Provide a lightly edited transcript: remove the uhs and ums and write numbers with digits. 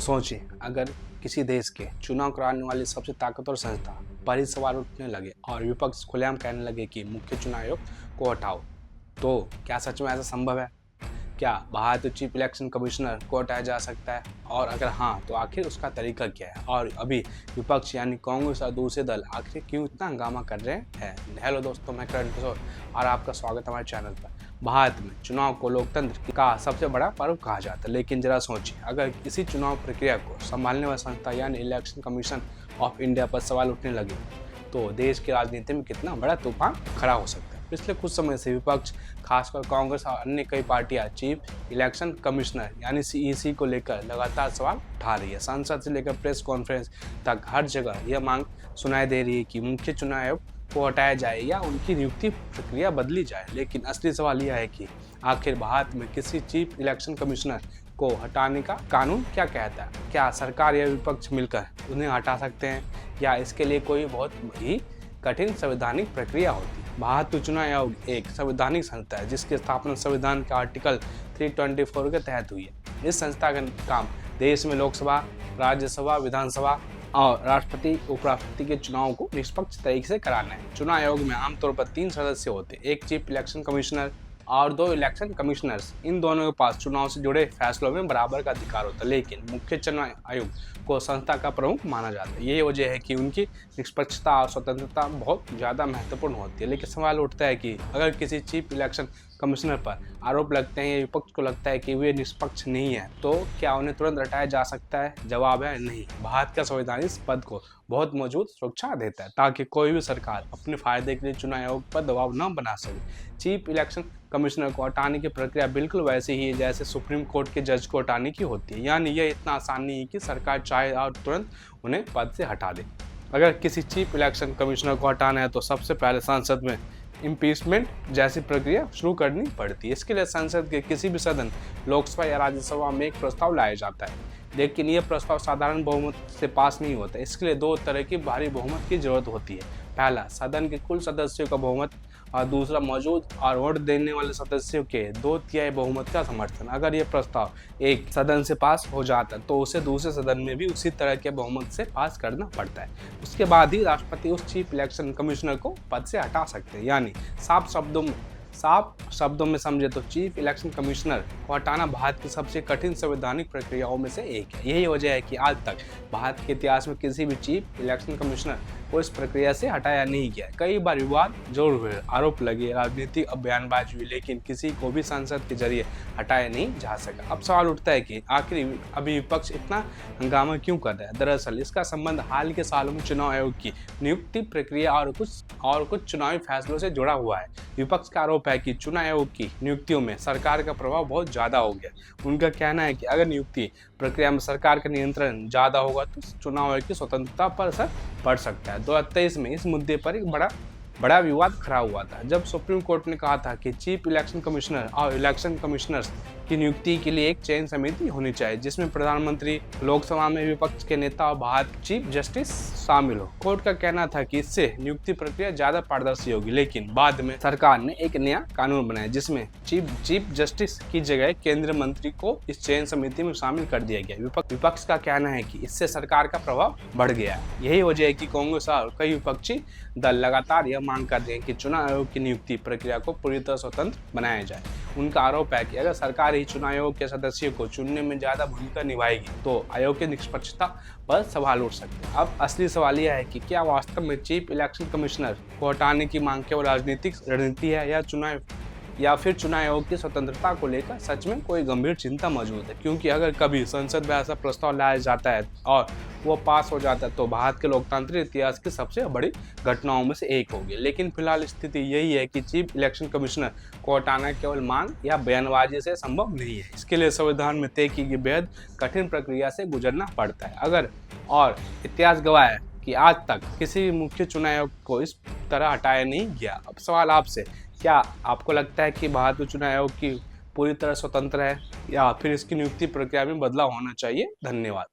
सोचिए, अगर किसी देश के चुनाव कराने वाली सबसे ताकतवर संस्था पर ही सवाल उठने लगे और विपक्ष खुलेआम कहने लगे कि मुख्य चुनाव आयोग को हटाओ, तो क्या सच में ऐसा संभव है? क्या भारतीय चीफ इलेक्शन कमिश्नर को हटाया जा सकता है? और अगर हाँ, तो आखिर उसका तरीका क्या है? और अभी विपक्ष यानी कांग्रेस और दूसरे दल आखिर क्यों इतना हंगामा कर रहे हैं? हेलो दोस्तों, मैं करण किशोर और आपका स्वागत है हमारे चैनल पर। भारत में चुनाव को लोकतंत्र का सबसे बड़ा पर्व कहा जाता है, लेकिन जरा सोचिए, अगर इसी चुनाव प्रक्रिया को संभालने वाली संस्था यानी इलेक्शन कमीशन ऑफ इंडिया पर सवाल उठने लगे, तो देश की राजनीति में कितना बड़ा तूफान खड़ा हो सकता है। पिछले कुछ समय से विपक्ष, खासकर कांग्रेस और अन्य कई पार्टियां चीफ इलेक्शन कमिश्नर यानी सीईसी को लेकर लगातार सवाल उठा रही है। संसद से लेकर प्रेस कॉन्फ्रेंस तक हर जगह यह मांग सुनाई दे रही है कि मुख्य चुनाव आयोग को हटाया जाए या उनकी नियुक्ति प्रक्रिया बदली जाए। लेकिन असली सवाल यह है कि आखिर भारत में किसी चीफ इलेक्शन कमिश्नर को हटाने का कानून क्या कहता है? क्या सरकार या विपक्ष मिलकर उन्हें हटा सकते हैं या इसके लिए कोई बहुत ही कठिन संवैधानिक प्रक्रिया होती है? भारतीय चुनाव आयोग एक संवैधानिक संस्था है जिसकी स्थापना संविधान के आर्टिकल 324 के तहत हुई है। इस संस्था का काम देश में लोकसभा, राज्यसभा, विधानसभा और राष्ट्रपति, उपराष्ट्रपति के चुनाव को निष्पक्ष तरीके से कराना है। चुनाव आयोग में आमतौर पर 3 सदस्य होते हैं, एक चीफ इलेक्शन कमिश्नर और 2 इलेक्शन कमिश्नर्स। इन दोनों के पास चुनाव से जुड़े फैसलों में बराबर का अधिकार होता है, लेकिन मुख्य चुनाव आयोग को संस्था का प्रमुख माना जाता है। यही वजह है कि उनकी निष्पक्षता और स्वतंत्रता बहुत ज़्यादा महत्वपूर्ण होती है। लेकिन सवाल उठता है कि अगर किसी चीफ इलेक्शन कमिश्नर पर आरोप लगते हैं या विपक्ष को लगता है कि वे निष्पक्ष नहीं है, तो क्या उन्हें तुरंत हटाया जा सकता है? जवाब है नहीं। भारत का संविधान इस पद को बहुत मौजूद सुरक्षा देता है ताकि कोई भी सरकार अपने फायदे के लिए चुनाव आयोग पर दबाव न बना सके। चीफ इलेक्शन कमिश्नर को हटाने की प्रक्रिया बिल्कुल वैसी ही है जैसे सुप्रीम कोर्ट के जज को हटाने की होती है, यानी यह इतना आसान नहीं है कि सरकार चाहे और तुरंत उन्हें पद से हटा दे। अगर किसी चीफ इलेक्शन कमिश्नर को हटाना है तो सबसे पहले संसद में इम्पीचमेंट जैसी प्रक्रिया शुरू करनी पड़ती है। इसके लिए संसद के किसी भी सदन, लोकसभा या राज्यसभा में एक प्रस्ताव लाया जाता है, लेकिन यह प्रस्ताव साधारण बहुमत से पास नहीं होता। इसके लिए 2 तरह की भारी बहुमत की जरूरत होती है। पहला, सदन के कुल सदस्यों का बहुमत और दूसरा, मौजूद और वोट देने वाले सदस्यों के 2/3 बहुमत का समर्थन। अगर यह प्रस्ताव एक सदन से पास हो जाता है तो उसे दूसरे सदन में भी उसी तरह के बहुमत से पास करना पड़ता है। उसके बाद ही राष्ट्रपति उस चीफ इलेक्शन कमिश्नर को पद से हटा सकते हैं। यानी साफ शब्दों में समझे तो चीफ इलेक्शन कमिश्नर को हटाना भारत की सबसे कठिन संवैधानिक प्रक्रियाओं में से एक है। यही वजह है कि आज तक भारत के इतिहास में किसी भी चीफ इलेक्शन कमिश्नर को इस प्रक्रिया से हटाया नहीं गया। कई बार विवाद जरूर हुए, आरोप लगे, राजनीतिक बयानबाजी हुई, लेकिन किसी को भी संसद के जरिए हटाया नहीं जा सका। अब सवाल उठता है कि आखिर अभी विपक्ष इतना हंगामा क्यों कर रहा है? दरअसल इसका संबंध हाल के सालों में चुनाव आयोग की नियुक्ति प्रक्रिया और कुछ चुनावी फैसलों से जुड़ा हुआ है। विपक्ष का आरोप है कि चुनाव आयोग की नियुक्तियों में सरकार का प्रभाव बहुत ज़्यादा हो गया। उनका कहना है कि अगर नियुक्ति प्रक्रिया में सरकार का नियंत्रण ज़्यादा होगा तो चुनाव आयोग की स्वतंत्रता पर असर पड़ सकता है। 2023 में इस मुद्दे पर एक बड़ा विवाद खड़ा हुआ था, जब सुप्रीम कोर्ट ने कहा था कि चीफ इलेक्शन कमिश्नर और इलेक्शन कमिश्नर्स की नियुक्ति के लिए एक चयन समिति होनी चाहिए जिसमें प्रधानमंत्री, लोकसभा में विपक्ष के नेता और भारत चीफ जस्टिस शामिल हो। कोर्ट का कहना था कि इससे नियुक्ति प्रक्रिया ज्यादा पारदर्शी होगी, लेकिन बाद में सरकार ने एक नया कानून बनाया जिसमें चीफ जस्टिस की जगह केंद्रीय मंत्री को इस चयन समिति में शामिल कर दिया गया। विपक्ष का कहना है कि इससे सरकार का प्रभाव बढ़ गया है। यही वजह है कि कांग्रेस और कई विपक्षी दल लगातार यह मांग कर रहे हैं कि चुनाव आयोग की नियुक्ति प्रक्रिया को पूरी तरह स्वतंत्र बनाया जाए। उनका आरोप है कि अगर सरकार ही चुनाव आयोग के सदस्यों को चुनने में ज्यादा भूमिका निभाएगी तो आयोग की निष्पक्षता पर सवाल उठ सकते हैं। अब असली सवाल यह है कि क्या वास्तव में चीफ इलेक्शन कमिश्नर को हटाने की मांग केवल राजनीतिक रणनीति है या फिर चुनाव आयोग की स्वतंत्रता को लेकर सच में कोई गंभीर चिंता मौजूद है? क्योंकि अगर कभी संसद में ऐसा प्रस्ताव लाया जाता है और वो पास हो जाता है तो भारत के लोकतांत्रिक इतिहास की सबसे बड़ी घटनाओं में से एक होगी। लेकिन फिलहाल स्थिति यही है कि चीफ इलेक्शन कमिश्नर को हटाना केवल मांग या बयानबाजी से संभव नहीं है। इसके लिए संविधान में तय की गई बेहद कठिन प्रक्रिया से गुजरना पड़ता है। और इतिहास गवाह है कि आज तक किसी मुख्य चुनाव आयोग को इस तरह हटाया नहीं गया। अब सवाल आपसे, क्या आपको लगता है कि भारतीय चुनाव आयोग की पूरी तरह स्वतंत्र है या फिर इसकी नियुक्ति प्रक्रिया में बदलाव होना चाहिए? धन्यवाद।